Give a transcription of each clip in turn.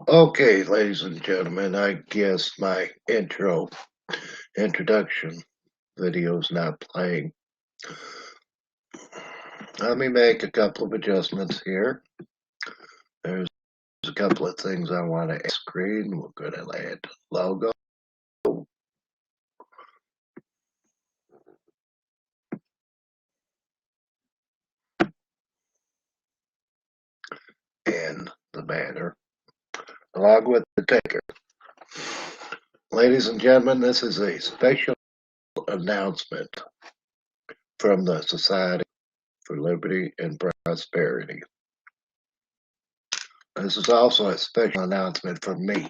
Okay, ladies and gentlemen, I guess my introduction video is not playing. Let me make a couple of adjustments here. There's a couple of things I want to screen. We're going to add logo. And the banner, along with the ticker. Ladies and gentlemen, this is a special announcement from the Society for Liberty and Prosperity. This is also a special announcement from me,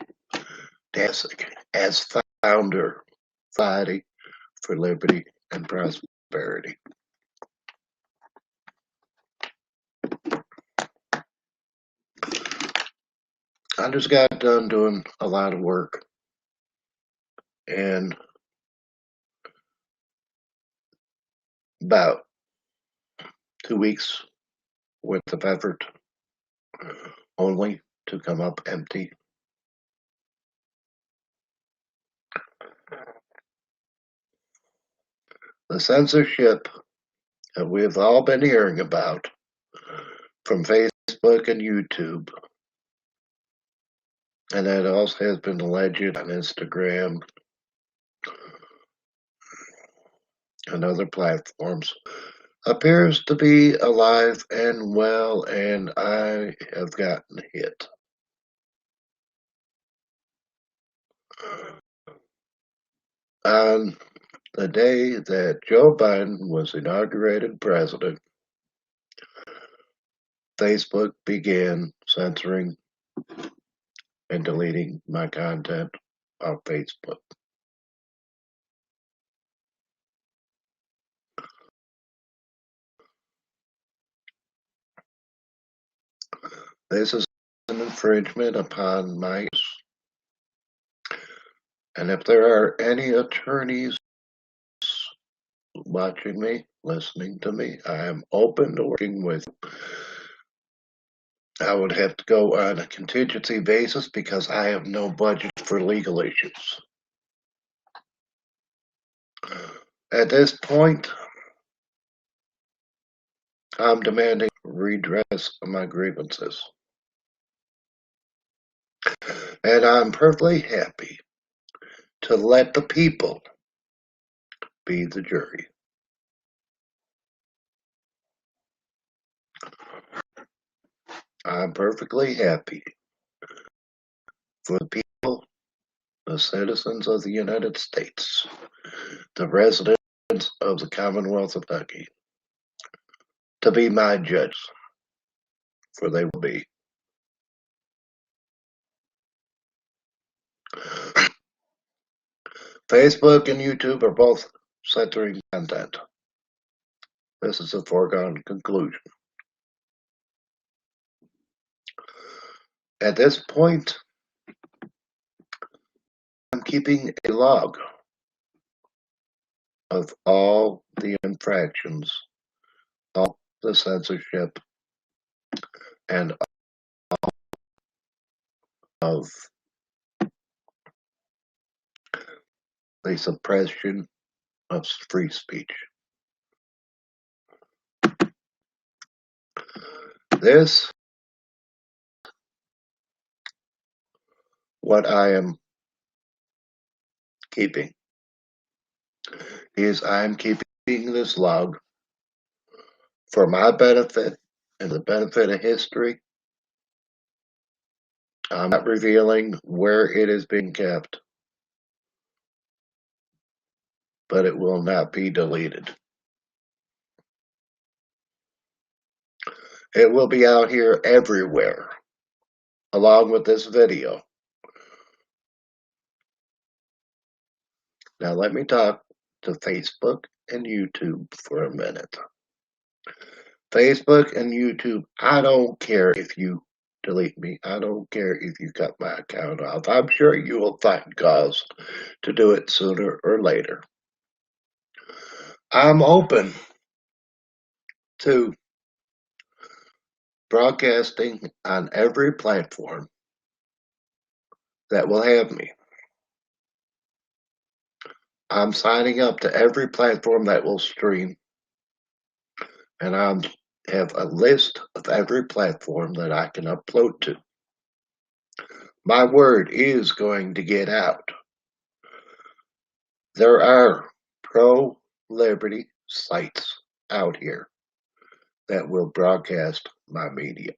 Dasick, as founder of Society for Liberty and Prosperity. I just got done doing a lot of work, and about 2 weeks worth of effort only to come up empty. The censorship that we've all been hearing about from Facebook and YouTube, and that also has been alleged on Instagram and other platforms, appears to be alive and well, and I have gotten hit. On the day that Joe Biden was inaugurated president, Facebook began censoring and deleting my content off Facebook. This is an infringement upon my rights. And if there are any attorneys watching me, listening to me, I am open to working with you. I would have to go on a contingency basis because I have no budget for legal issues. At this point, I'm demanding redress of my grievances. And I'm perfectly happy to let the people be the jury. I'm perfectly happy for the people, the citizens of the United States, the residents of the Commonwealth of Kentucky, to be my judges, for they will be. Facebook and YouTube are both censoring content. This is a foregone conclusion. At this point, I'm keeping a log of all the infractions, all the censorship, and all of the suppression of free speech. This, what I am keeping, is I'm keeping this log for my benefit and the benefit of history. I'm not revealing where it is being kept, but it will not be deleted. It will be out here everywhere, along with this video. Now let me talk to Facebook and YouTube for a minute. Facebook and YouTube, I don't care if you delete me. I don't care if you cut my account off. I'm sure you will find cause to do it sooner or later. I'm open to broadcasting on every platform that will have me. I'm signing up to every platform that will stream, and I have a list of every platform that I can upload to. My word is going to get out. There are pro-liberty sites out here that will broadcast my media.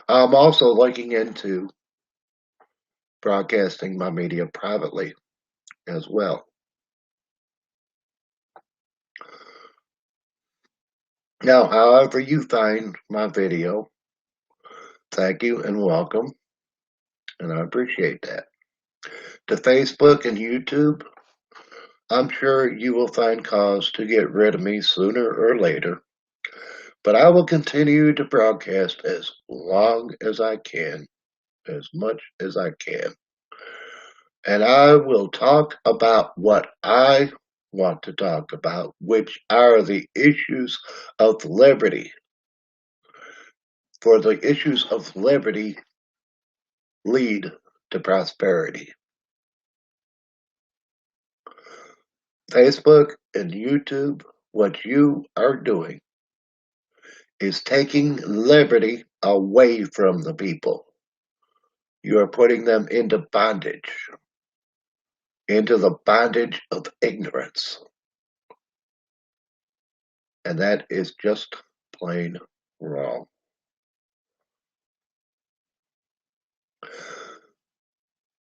I'm also looking into broadcasting my media privately as well. Now, however you find my video, thank you and welcome, and I appreciate that. To Facebook and YouTube, I'm sure you will find cause to get rid of me sooner or later, but I will continue to broadcast as long as I can, as much as I can. And I will talk about what I want to talk about, which are the issues of liberty. For the issues of liberty lead to prosperity. Facebook and YouTube, what you are doing is taking liberty away from the people. You are putting them into bondage, into the bondage of ignorance. And that is just plain wrong.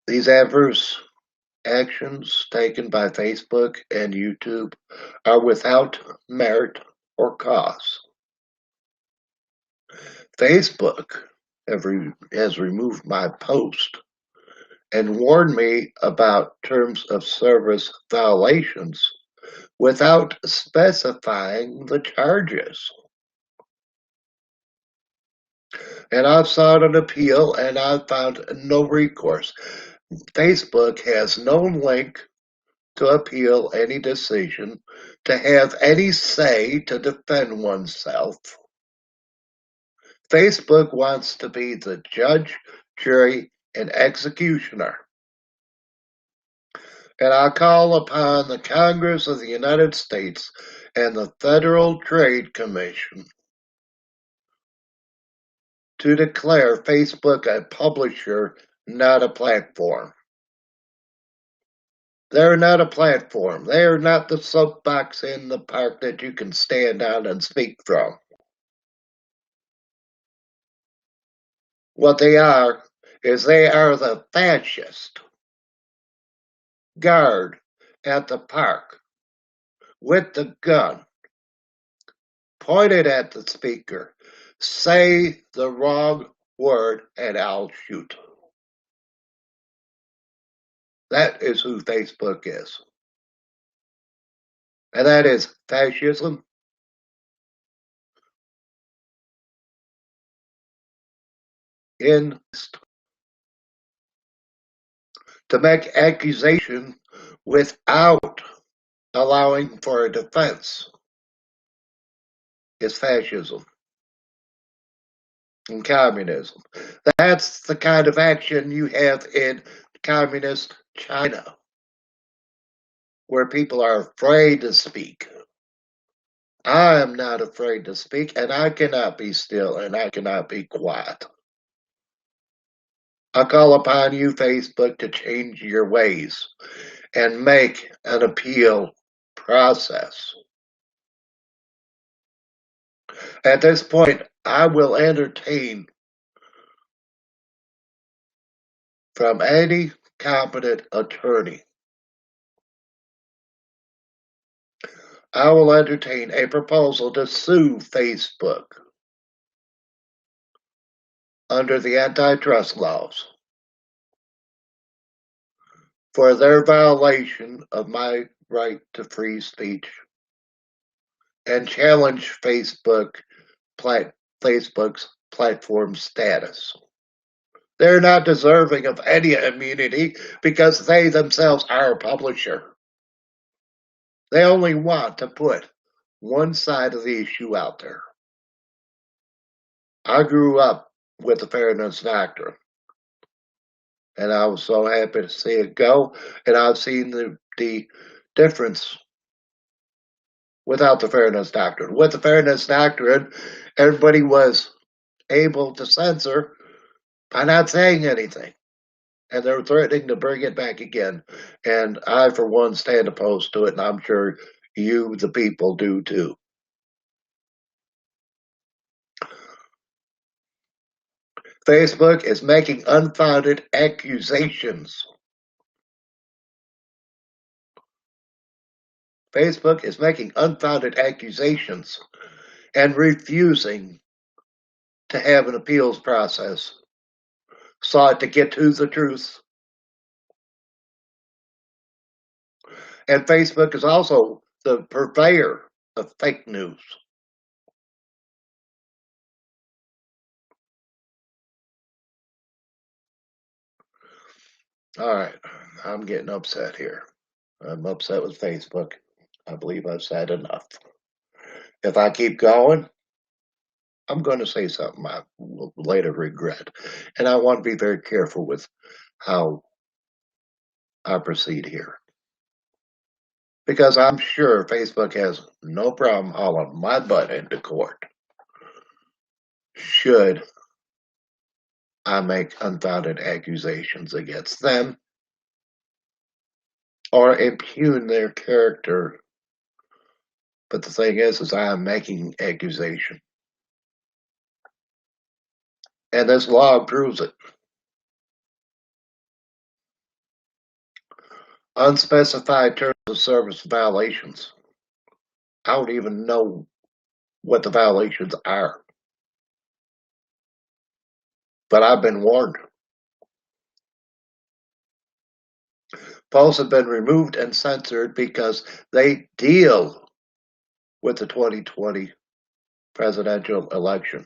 These adverse actions taken by Facebook and YouTube are without merit or cause. Facebook has removed my post and warned me about terms of service violations without specifying the charges. And I've sought an appeal and I've found no recourse. Facebook has no link to appeal any decision, to have any say to defend oneself. Facebook wants to be the judge, jury, and executioner. And I call upon the Congress of the United States and the Federal Trade Commission to declare Facebook a publisher, not a platform. They're not a platform. They are not the soapbox in the park that you can stand on and speak from. What they are is they are the fascist guard at the park with the gun pointed at the speaker. Say the wrong word and I'll shoot. That is who Facebook is. And that is fascism in to make accusation without allowing for a defense is fascism and communism. That's the kind of action you have in communist China, where people are afraid to speak. I am not afraid to speak, and I cannot be still, and I cannot be quiet. I call upon you, Facebook, to change your ways and make an appeal process. At this point, I will entertain from any competent attorney. I will entertain a proposal to sue Facebook under the antitrust laws for their violation of my right to free speech and challenge Facebook's platform status. They're not deserving of any immunity because they themselves are a publisher. They only want to put one side of the issue out there. I grew up with the fairness doctrine. And I was so happy to see it go. And I've seen the difference without the fairness doctrine. With the fairness doctrine, everybody was able to censor by not saying anything. And they're threatening to bring it back again. And I, for one, stand opposed to it, and I'm sure you, the people, do too. Facebook is making unfounded accusations. Facebook is making unfounded accusations and refusing to have an appeals process sought to get to the truth. And Facebook is also the purveyor of fake news. All right, I'm getting upset here. I'm upset with Facebook. I believe I've said enough. If I keep going, I'm going to say something I will later regret. And I want to be very careful with how I proceed here. Because I'm sure Facebook has no problem hauling my butt into court should I make unfounded accusations against them or impugn their character. But the thing is I am making accusation. And this law proves it. Unspecified terms of service violations. I don't even know what the violations are. But I've been warned. Posts have been removed and censored because they deal with the 2020 presidential election.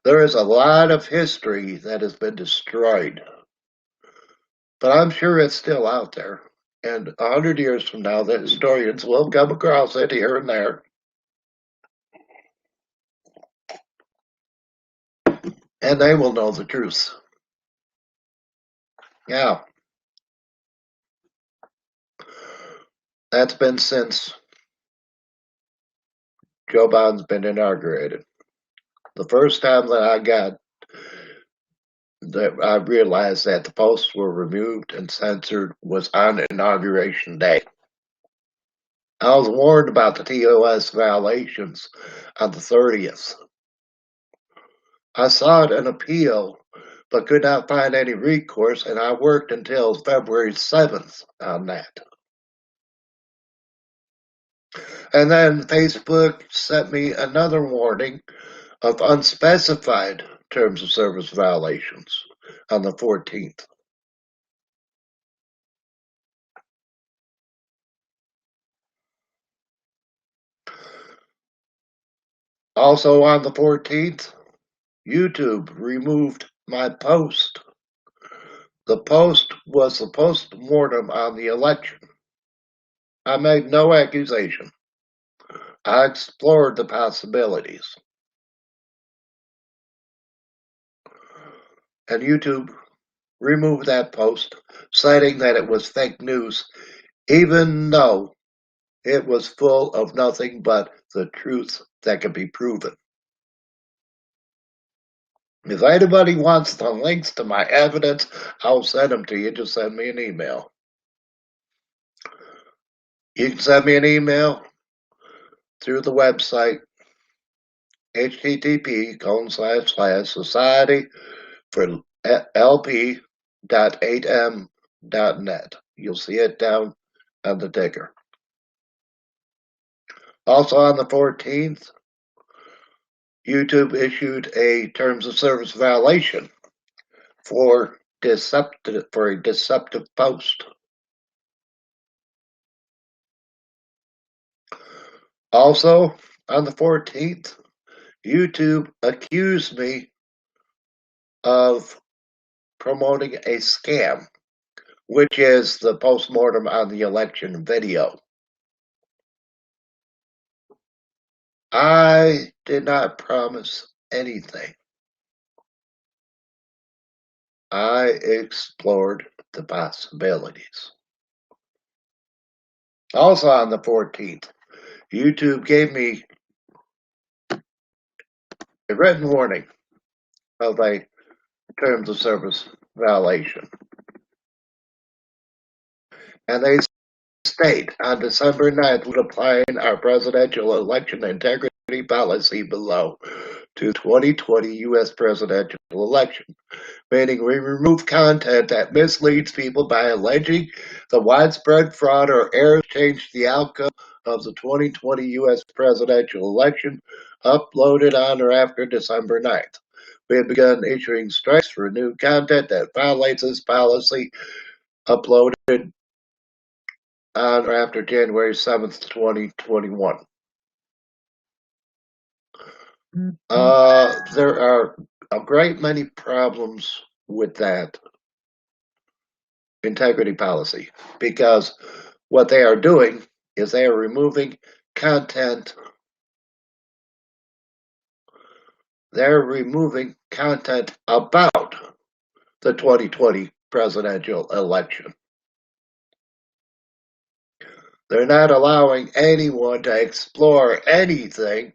There is a lot of history that has been destroyed, but I'm sure it's still out there. And 100 years from now, the historians will come across it here and there. And they will know the truth. Yeah. That's been since Joe Biden's been inaugurated. The first time that I realized that the posts were removed and censored was on Inauguration Day. I was warned about the TOS violations on the 30th. I sought an appeal, but could not find any recourse, and I worked until February 7th on that. And then Facebook sent me another warning of unspecified terms of service violations on the 14th. Also on the 14th, YouTube removed my post. The post was the post-mortem on the election. I made no accusation. I explored the possibilities. And YouTube removed that post, citing that it was fake news, even though it was full of nothing but the truth that could be proven. If anybody wants the links to my evidence, I'll send them to you. Just send me an email. You can send me an email through the website http://society for lp.8m.net. You'll see it down on the ticker. Also on the 14th, YouTube issued a terms of service violation for a deceptive post. Also on the 14th, YouTube accused me of promoting a scam, which is the postmortem on the election video. I did not promise anything. I explored the possibilities. Also on the 14th, YouTube gave me a written warning of a terms of service violation. And they state on December 9th, we're applying our presidential election integrity policy below to 2020 U.S. presidential election, meaning we remove content that misleads people by alleging the widespread fraud or errors changed the outcome of the 2020 U.S. presidential election uploaded on or after December 9th. We have begun issuing strikes for new content that violates this policy uploaded on or after January 7th, 2021. There are a great many problems with that integrity policy because what they are doing is they are removing content. They're removing content about the 2020 presidential election. They're not allowing anyone to explore anything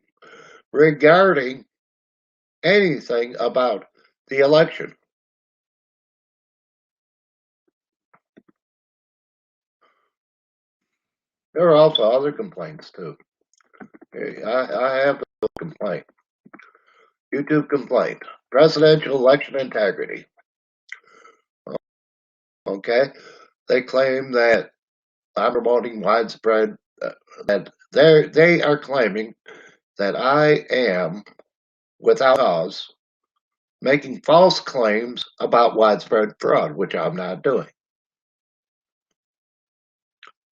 regarding anything about the election. There are also other complaints too. I have a complaint. YouTube complaint. Presidential election integrity. Okay. They claim that I'm promoting widespread, that they are claiming that I am, without cause, making false claims about widespread fraud, which I'm not doing.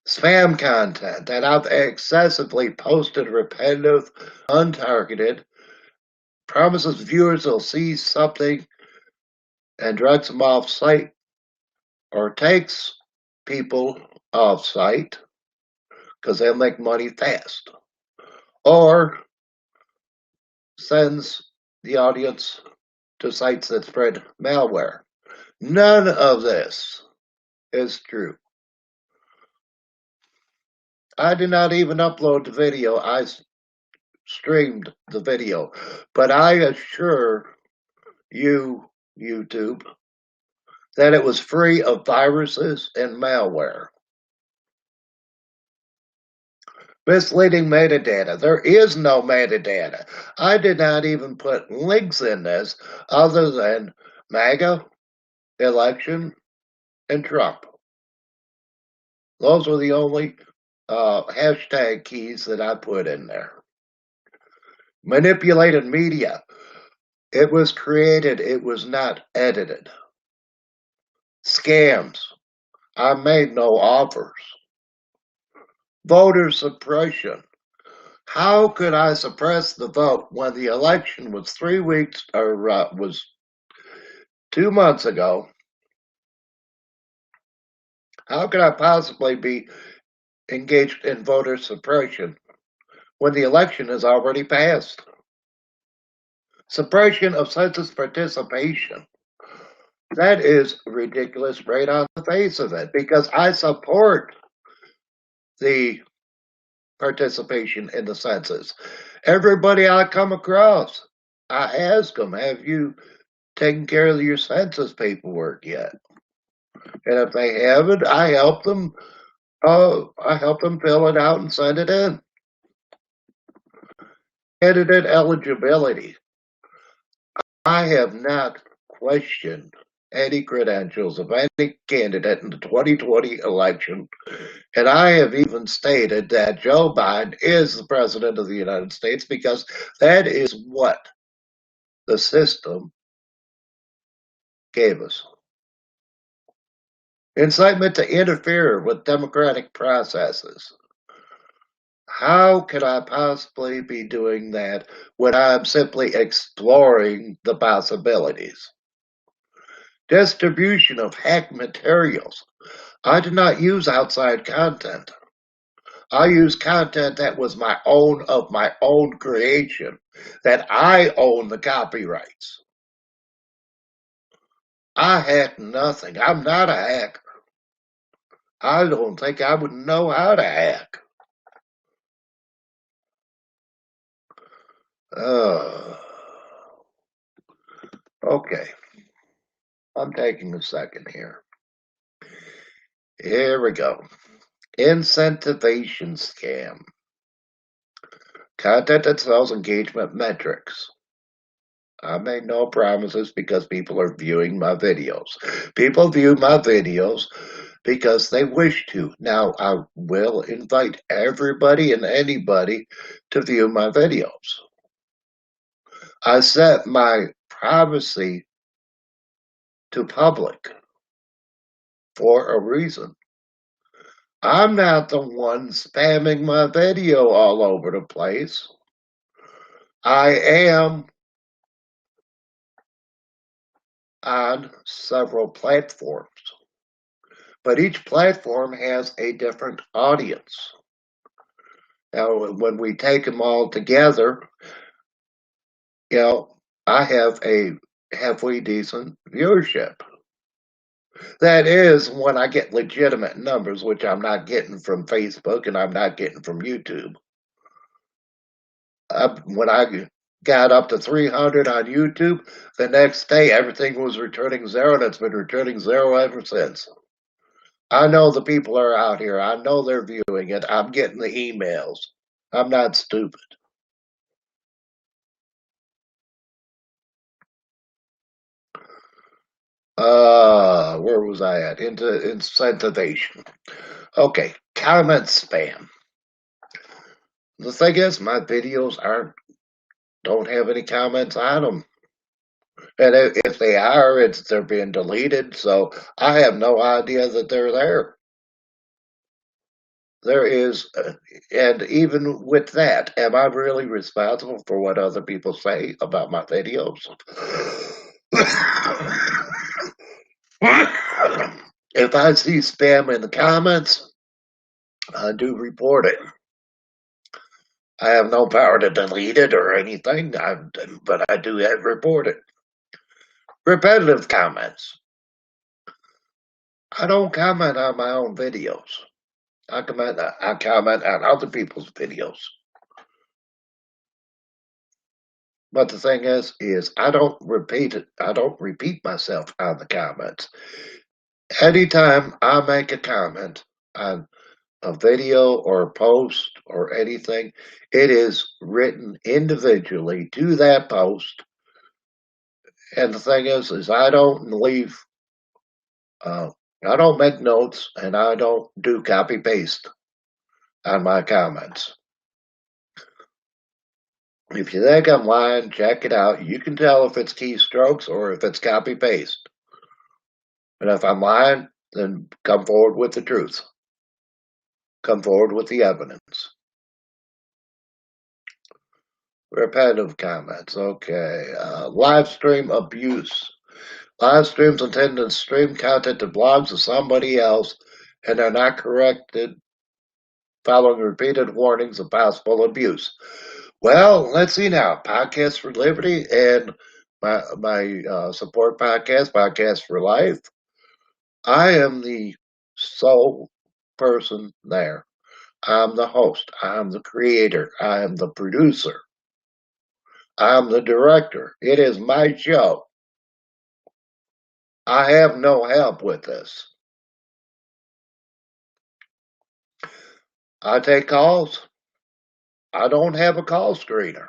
Spam content that I've excessively posted, repetitive, untargeted, promises viewers will see something and directs them off site or takes people off site because they'll make money fast, or sends the audience to sites that spread malware. None of this is true. I did not even upload the video. I streamed the video, but I assure you, YouTube, that it was free of viruses and malware. Misleading metadata. There is no metadata. I did not even put links in this other than MAGA, election, and Trump. Those were the only hashtag keys that I put in there. Manipulated media. It was created. It was not edited. Scams. I made no offers. Voter suppression. How could I suppress the vote when the election was 3 weeks or was 2 months ago? How could I possibly be engaged in voter suppression when the election has already passed? Suppression of census participation. That is ridiculous right on the face of it, because I support the participation in the census. Everybody I come across, I ask them, have you taken care of your census paperwork yet? And if they haven't, I help them fill it out and send it in. Candidate eligibility. I have not questioned any credentials of any candidate in the 2020 election, and I have even stated that Joe Biden is the president of the United States because that is what the system gave us. Incitement to interfere with democratic processes. How could I possibly be doing that when I'm simply exploring the possibilities? Distribution of hacked materials. I do not use outside content. I use content that was of my own creation, that I own the copyrights. I hack nothing. I'm not a hacker. I don't think I would know how to hack. Okay. I'm taking a second here. Here we go. Incentivation scam. Content that sells engagement metrics. I make no promises because people are viewing my videos. People view my videos because they wish to. Now, I will invite everybody and anybody to view my videos. I set my privacy to public for a reason. I'm not the one spamming my video all over the place. I am on several platforms, but each platform has a different audience. Now, when we take them all together, I have a halfway decent viewership. That is when I get legitimate numbers, which I'm not getting from Facebook and I'm not getting from YouTube. When I got up to 300 on YouTube, the next day everything was returning zero, and it's been returning zero ever since. I know the people are out here. I know they're viewing it. I'm getting the emails. I'm not stupid. Where was I at? Into incentivation. Okay, comment spam. The thing is, my videos don't have any comments on them. And if they are, they're being deleted, so I have no idea that they're there. There is, and even with that, am I really responsible for what other people say about my videos? If I see spam in the comments, I do report it. I have no power to delete it or anything, but I do report it. Repetitive comments. I don't comment on my own videos. I comment on other people's videos. But the thing is I don't repeat it. I don't repeat myself on the comments. Anytime I make a comment on a video or a post or anything, it is written individually to that post. And the thing is I don't leave, I don't make notes and I don't do copy paste on my comments. If you think I'm lying, check it out. You can tell if it's keystrokes or if it's copy paste. And if I'm lying, then come forward with the truth. Come forward with the evidence. Repetitive comments. Okay. Live stream abuse. Live streams intend to stream content to blogs of somebody else and are not corrected following repeated warnings of possible abuse. Well, let's see now. Podcast for Liberty and my support podcast, Podcast for Life. I am the sole person there. I'm the host. I'm the creator. I am the producer. I'm the director. It is my show. I have no help with this. I take calls. I don't have a call screener.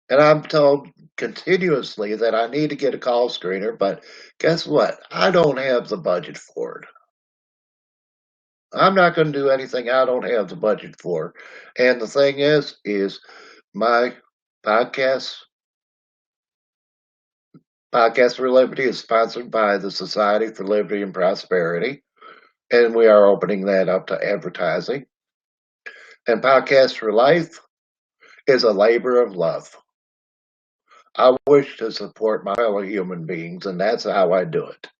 And I'm told continuously that I need to get a call screener, but guess what? I don't have the budget for it. I'm not going to do anything I don't have the budget for. And the thing is my podcast for Liberty is sponsored by the Society for Liberty and Prosperity, and we are opening that up to advertising. And Podcast for Life is a labor of love. I wish to support my fellow human beings, and that's how I do it.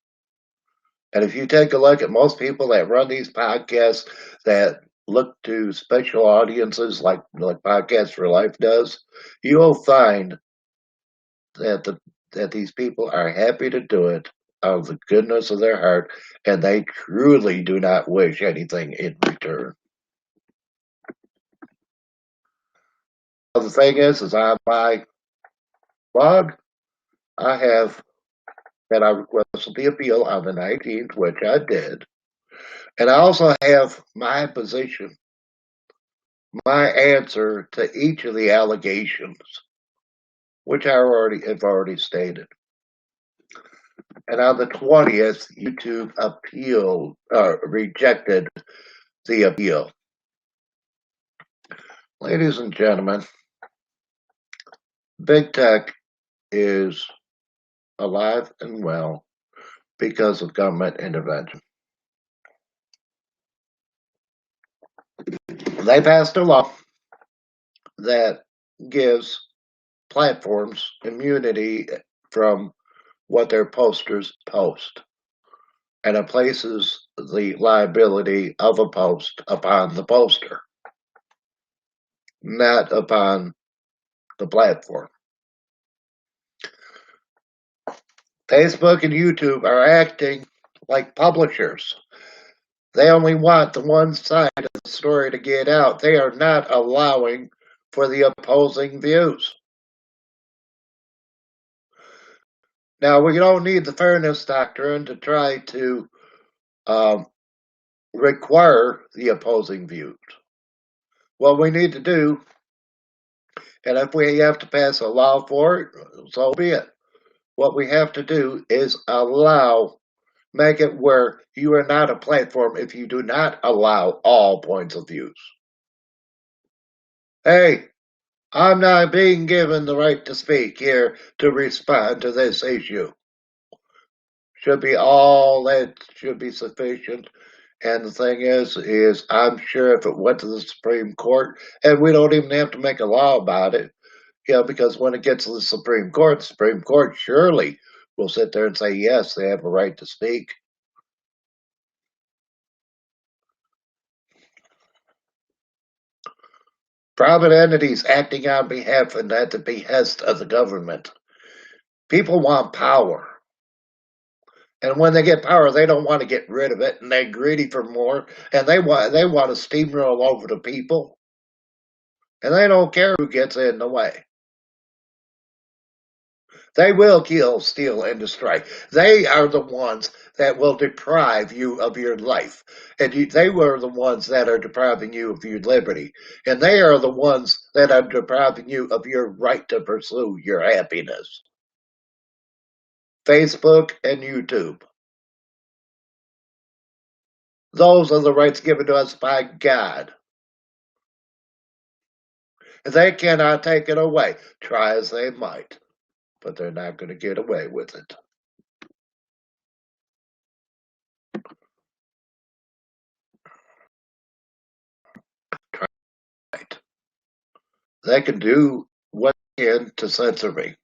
And if you take a look at most people that run these podcasts that look to special audiences like Podcast for Life does, you will find that that these people are happy to do it out of the goodness of their heart, and they truly do not wish anything in return. The thing is on my blog, I have that I requested the appeal on the 19th, which I did. And I also have my position, my answer to each of the allegations, which I have already stated. And on the 20th, YouTube rejected the appeal. Ladies and gentlemen, big tech is alive and well because of government intervention. They passed a law that gives platforms immunity from what their posters post, and it places the liability of a post upon the poster, not upon the platform. Facebook and YouTube are acting like publishers. They only want the one side of the story to get out. They are not allowing for the opposing views. Now, we don't need the fairness doctrine to try to require the opposing views. What we need to do, and if we have to pass a law for it, so be it. What we have to do is make it where you are not a platform if you do not allow all points of views. Hey, I'm not being given the right to speak here to respond to this issue. Should be sufficient. And the thing is I'm sure if it went to the Supreme Court, and we don't even have to make a law about it, because when it gets to the Supreme Court surely will sit there and say, yes, they have a right to speak. Private entities acting on behalf and at the behest of the government. People want power. And when they get power, they don't want to get rid of it, and they're greedy for more, and they want to steamroll over the people, and they don't care who gets in the way. They will kill, steal, and destroy. They are the ones that will deprive you of your life, and they were the ones that are depriving you of your liberty, and they are the ones that are depriving you of your right to pursue your happiness. Facebook and YouTube. Those are the rights given to us by God. They cannot take it away, try as they might, but they're not going to get away with it. Right. They can do what they can to censor me,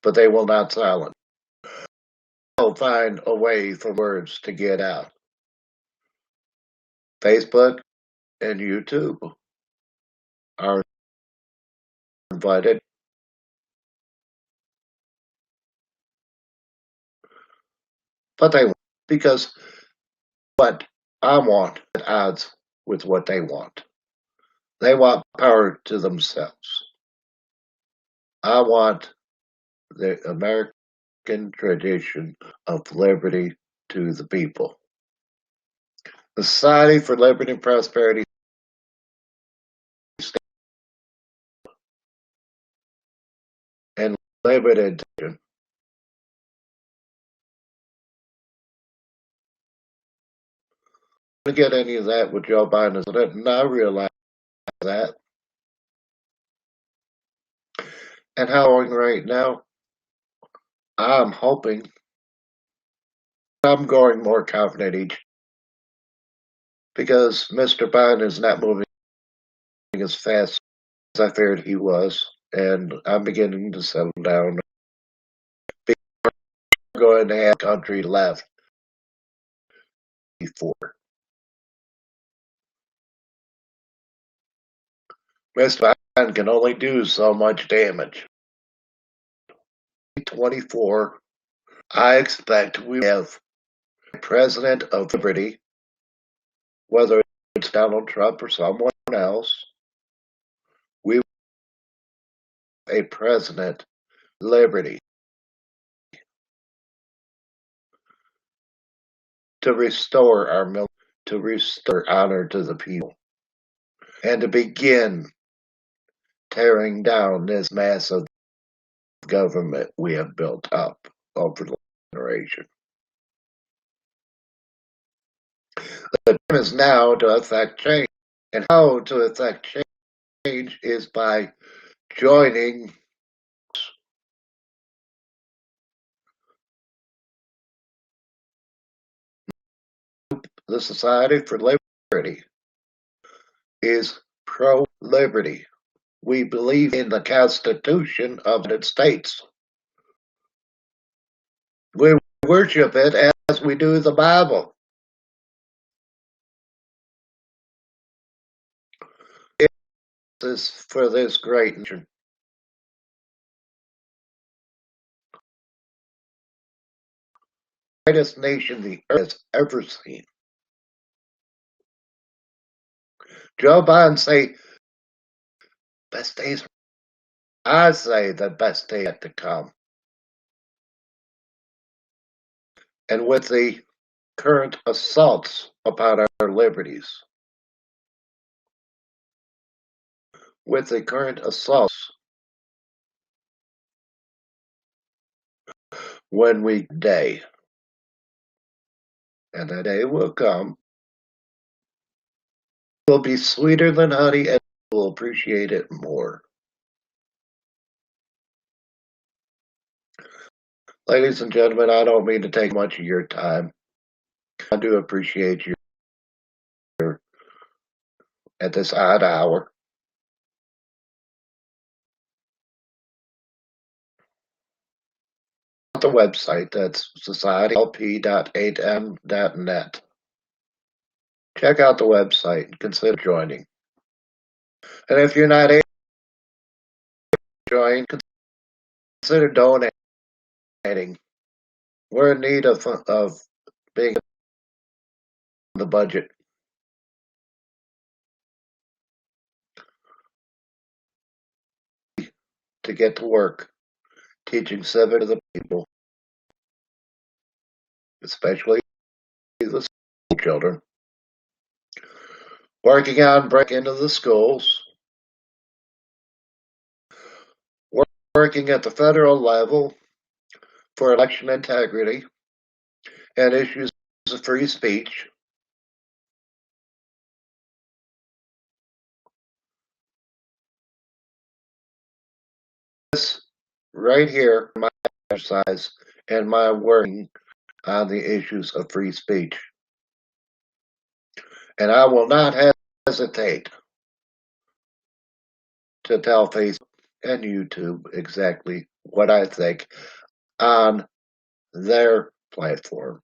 but they will not silence. They'll find a way for words to get out. Facebook and YouTube are invited, but they won't, because what I want at odds with what they want. They want power to themselves. I want the American tradition of liberty to the people. The Society for Liberty and Prosperity and limited to get any of that with Joe Biden, and I realize that. And how right now, I'm hoping I'm growing more confident each, because Mr. Biden is not moving as fast as I feared he was, and I'm beginning to settle down. We're going to have a country left 2024. Mr. Biden can only do so much damage. 2024, I expect we have a president of liberty, whether it's Donald Trump or someone else. We have a president liberty to restore our military, to restore honor to the people, and to begin tearing down this massive government we have built up over the generation. The time is now to effect change, and how to effect change is by joining the Society for Liberty. Is pro-liberty. We believe in the Constitution of the United States. We worship it as we do the Bible. It is for this great nation. Greatest nation the earth has ever seen. Joe Biden say best days. I say the best days yet to come. And with the current assaults upon our liberties, with the current assaults, when we day, and that day will come, will be sweeter than honey, and will appreciate it more. Ladies and gentlemen, I don't mean to take much of your time. I do appreciate you at this odd hour. The website, that's societylp.8m.net. Check out the website and consider joining. And if you're not able to join, consider donating. We're in need of being in the budget. To get to work teaching civics to the people, especially the school children, working on breaking into the schools, working at the federal level for election integrity and issues of free speech. This right here, my exercise and my working on the issues of free speech. And I will not hesitate to tell Facebook and YouTube exactly what I think on their platform.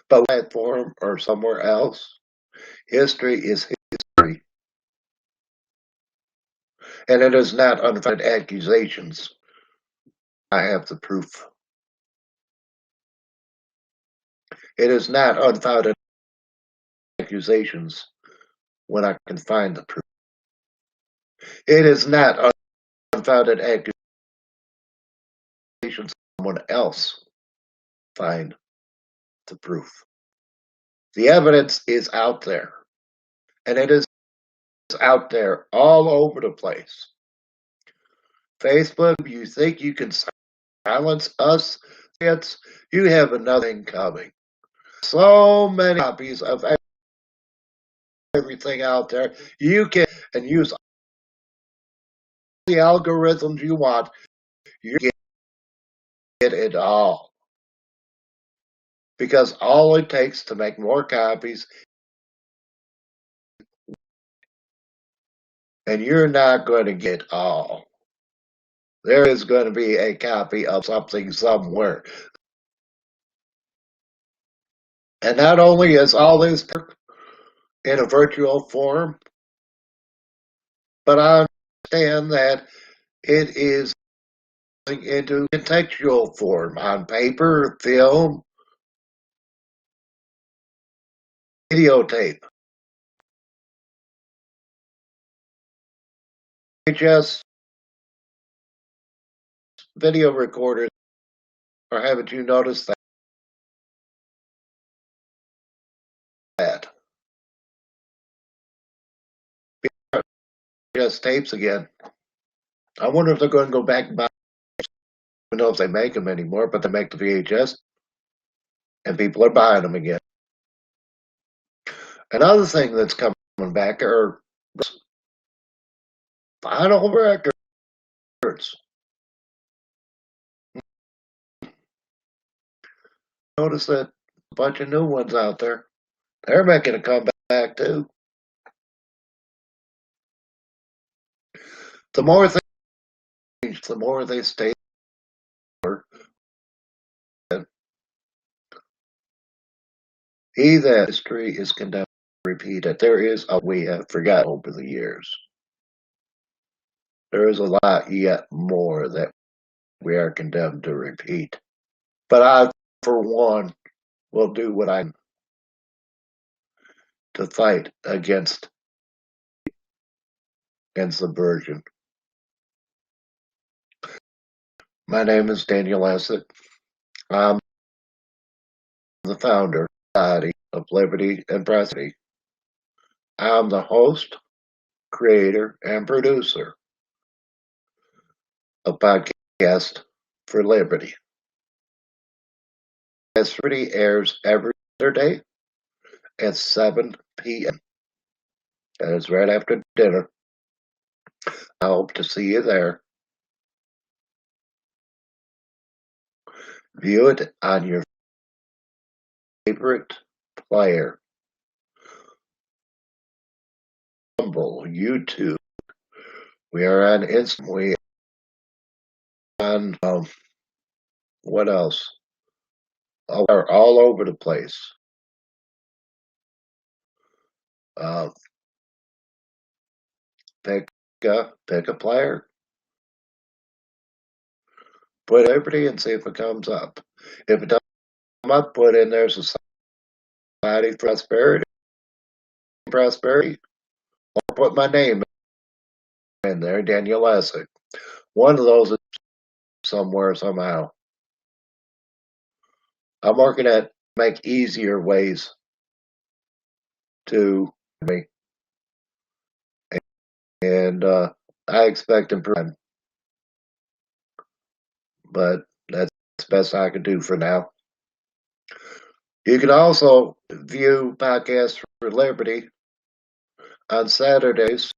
But platform or somewhere else, history is history. And it is not unfounded accusations. I have the proof. It is not unfounded accusations when I can find the proof. It is not unfounded accusations someone else find the proof. The evidence is out there. And it is out there all over the place. Facebook, you think you can silence us? You have another thing coming. So many copies of everything out there. You can and use the algorithms you want. You get it all. Because all it takes to make more copies, and you're not going to get all. There is going to be a copy of something somewhere. And not only is all this in a virtual form, but I understand that it is into contextual form on paper, film, videotape. Just video recorders, or haven't you noticed that? Just tapes again. I wonder if they're going to go back and buy. I don't know if they make them anymore, but they make the VHS, and people are buying them again. Another thing that's coming back are vinyl records. Notice that a bunch of new ones out there. They're making a comeback too. The more things, the more they stay. He that history is condemned to repeat it. There is a we have forgotten over the years. There is a lot yet more that we are condemned to repeat. But I, for one, will do what I can to fight against subversion. My name is Daniel Essett. I'm the founder of the Society of Liberty and Prosperity. I'm the host, creator, and producer of Podcast for Liberty. Podcast Liberty airs every Saturday at 7 p.m. That is right after dinner. I hope to see you there. View it on your favorite player. Rumble, YouTube. We are on Instagram. We are on what else? We're all over the place. Pick a player. Put Liberty and see if it comes up. If it doesn't come up, put in there Society for Prosperity, or put my name in there, Daniel Essett. One of those is somewhere, somehow. I'm working at make easier ways to me, and I expect improvement, but that's the best I can do for now. You can also view Podcasts for Liberty on Saturdays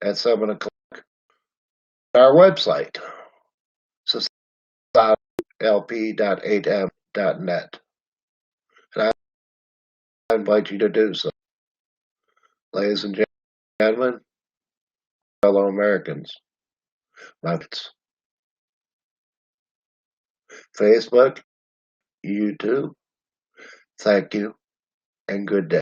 at 7 o'clock on our website, societylp.8m.net. And I invite you to do so. Ladies and gentlemen, fellow Americans, my Facebook, YouTube, thank you, and good day.